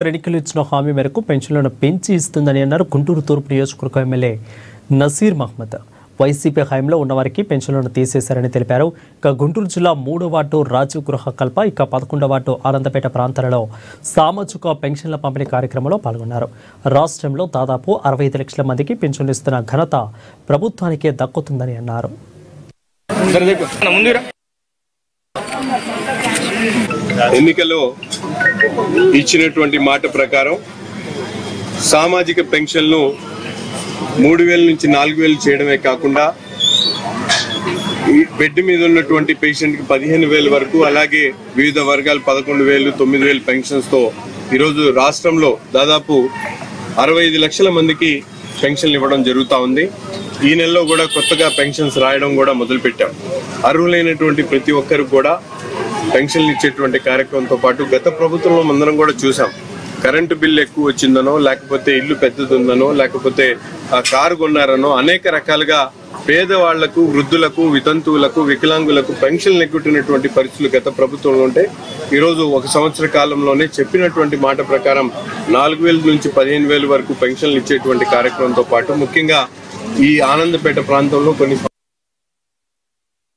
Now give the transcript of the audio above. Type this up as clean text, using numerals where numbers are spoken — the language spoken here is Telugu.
ఎన్నికలు ఇచ్చిన హామీ మేరకు పెన్షన్లను పెంచి ఇస్తుందని అన్నారు గుంటూరు తూర్పు నియోజకవర్గ ఎమ్మెల్యే నసీర్ మహ్మద్. వైసీపీ హయాంలో ఉన్నవారికి పెన్షన్లను తీసేశారని తెలిపారు. ఇక గుంటూరు జిల్లా 3వ వార్డు రాజీవ్ గృహ కల్ప, ఇక 11వ వార్డు ఆనందపేట ప్రాంతాలలో సామాజిక పెన్షన్ల పంపిణీ కార్యక్రమంలో పాల్గొన్నారు. రాష్ట్రంలో దాదాపు 65 లక్షల మందికి పెన్షన్లు ఇస్తున్న ఘనత ప్రభుత్వానికే దక్కుతుందని అన్నారు. ఎన్నికల్లో ఇచ్చినటువంటి మాట ప్రకారం సామాజిక పెన్షన్లు 3,000 నుంచి 4,000 చేయడమే కాకుండా బెడ్ మీద ఉన్నటువంటి పేషెంట్కి 15,000 వరకు, అలాగే వివిధ వర్గాలు 11,000, 9,000 పెన్షన్స్తో ఈరోజు రాష్ట్రంలో దాదాపు 65 లక్షల మందికి పెన్షన్లు ఇవ్వడం జరుగుతూ ఉంది. ఈ నెలలో కూడా కొత్తగా పెన్షన్స్ రాయడం కూడా మొదలుపెట్టాం. అర్హులైనటువంటి ప్రతి ఒక్కరికి కూడా పెన్షన్లు ఇచ్చేటువంటి కార్యక్రమంతో పాటు గత ప్రభుత్వంలో అందరం కూడా చూసాం. కరెంటు బిల్లు ఎక్కువ వచ్చిందనో, లేకపోతే ఇల్లు పెద్దదుందనో, లేకపోతే కారు కొన్నారనో అనేక రకాలుగా పేదవాళ్లకు, వృద్ధులకు, వితంతువులకు, వికలాంగులకు పెన్షన్లు ఎక్కుతున్నటువంటి పరిస్థితులు గత ప్రభుత్వంలో ఉంటే ఈరోజు 1 సంవత్సర కాలంలోనే చెప్పినటువంటి మాట ప్రకారం 4,000 నుంచి 15,000 వరకు పెన్షన్లు ఇచ్చేటువంటి కార్యక్రమంతో పాటు ముఖ్యంగా ఈ ఆనందపేట ప్రాంతంలో కొన్ని